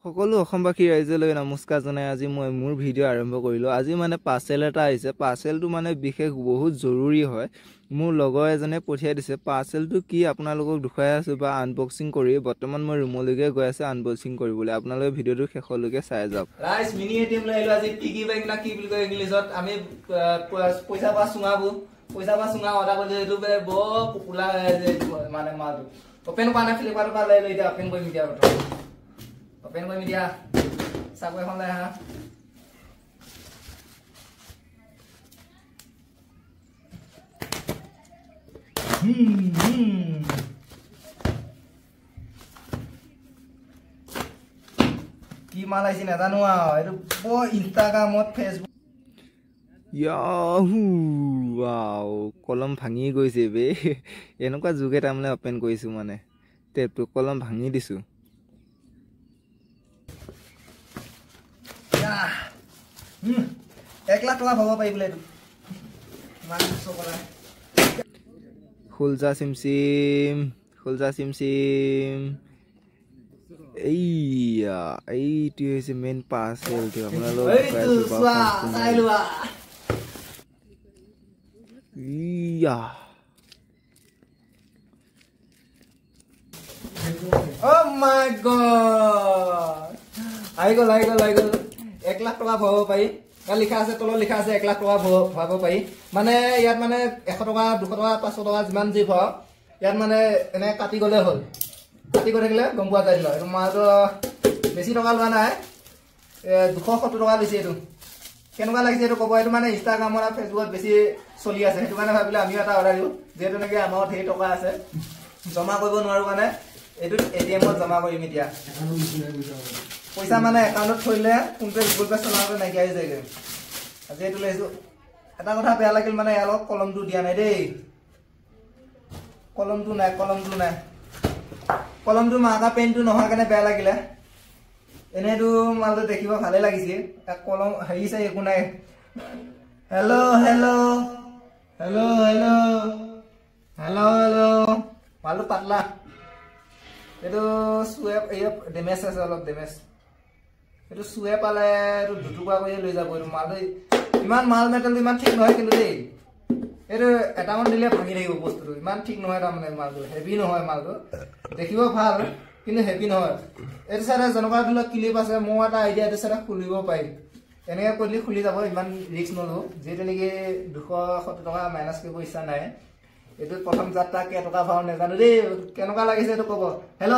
সকলো অসমবাসী ৰাইজলৈ নমস্কাৰ জনাই আজি মই মোৰ ভিডিঅ' আৰম্ভ কৰিলোঁ। আজি মানে পাৰ্চেল এটা আহিছে। পাৰ্চেলটো মানে বিশেষ বহুত জৰুৰী হয়। মোৰ লগৰ এজনে পঠিয়াই দিছে। পাৰ্চেলটো কি আপোনালোকক দেখুৱাই আছোঁ বা আনবক্সিং কৰি বৰ্তমান মই ৰুমলৈকে গৈ আছোঁ আনবক্সিং কৰিবলৈ। আপোনালোকে ভিডিঅ'টো শেষলৈকে চাই যাওক। ৰাইজ মিনি এটিএম লৈ আহিলোঁ আজি। পিগি বেংক না কি বুলি কয় ইংলিছত। আমি পইচা পা চুঙাবোৰ অৰ্ডাৰ কৰিলোঁ। এইটো বৰ পপুলাৰ মানে মালটো অপেন কৰা নাই। ফ্লিপকাৰ্টৰ পৰা লৈ আহিলোঁ। এতিয়া অপেন কৰিম এতিয়া অপেন কৰি দিয়া চাকু এখন লৈ আহা। কি মাল আহিছে নাজানো আৰু এইটো বৰ ইনষ্টাগ্ৰামত ফেচবুক কলম ভাঙি গৈছে বে। এনেকুৱা যুগে তাৰমানে অপেন কৰিছোঁ মানে টেপটো কলম ভাঙি দিছোঁ। 1 লাখ টকা পাব পাৰি বোলে এইটো খুলজা চিমচিম এইটো হৈছে মেইন পাৰ্চেলটো আপোনালোক Oh my god! আহি গ'ল 1 লাখ টকা ভৰাব পাৰি। লিখা আছে তলত লিখা আছে 1 লাখ টকা ভৰাব পাৰি। মানে ইয়াত মানে 100 টকা 200 টকা 500 টকা যিমান যি ভৰাও ইয়াত মানে এনে কাটি গ'লে হ'ল। কাটি গৈ থাকিলে গম পোৱা যায়। এইটো মালটো বেছি টকা লোৱা নাই। 270 টকা লৈছে। এইটো কেনেকুৱা লাগিছে এইটো ক'ব। এইটো মানে ইনষ্টাগ্ৰামত আৰু ফেচবুকত বেছি চলি আছে। সেইটো কাৰণে ভাবিলে আমিও এটা অৰ্ডাৰ দিওঁ। যিহেতু নেকি আমাৰ ধেৰ টকা আছে জমা কৰিব নোৱাৰো কাৰণে এইটো এটিএমত জমা কৰিম। এতিয়া পইচা মানে একাউণ্টত থৈলে ফোনপে গুগল পে চলাওঁতে নাইকিয়া হৈ যায়গৈ। আজি এইটো লৈছোঁ। এটা কথা বেয়া লাগিল মানে ইয়াৰ লগত কলমটো দিয়া নাই দেই। কলমটো নাই কলমটো মাৰ্কা পেনটো নোহোৱাৰ কাৰণে বেয়া লাগিলে। এনেইতো মালটো দেখিব ভালে লাগিছে। কলম হেৰি চাই একো নাই। হেল্ল' মালটো পাতলা। এইটো চুৱে ডেমেজ আছে অলপ ডেমেজ। এইটো চুৱে পালে এইটো দুটুকুৰা কৰি লৈ যাব। এইটো মালটো ইমান মাল মেটেলটো ইমান ঠিক নহয় কিন্তু দেই। এইটো এটামান দিলে ভাঙি থাকিব বস্তুটো। ইমান ঠিক নহয় তাৰমানে মালটো হেভি নহয়। মালটো দেখিব ভাল কিন্তু হেভি নহয়। এইটো চাইডে যেনেকুৱা ধৰি লওক ক্লিপ আছে। মোৰ এটা আইডিয়া এইটো চাইডে খুলিব পাৰিম। এনেকৈ কৰিলে খুলি যাব। ইমান ৰিস্ক নলওঁ যিহেতু নেকি 270 টকা মাইনাছ কৰিব ইচ্ছা নাই। এইটো প্ৰথম যাত্ৰা কেইটকা ভাও নাজানো দেই। কেনেকুৱা লাগিছে এইটো ক'ব। হেল্ল'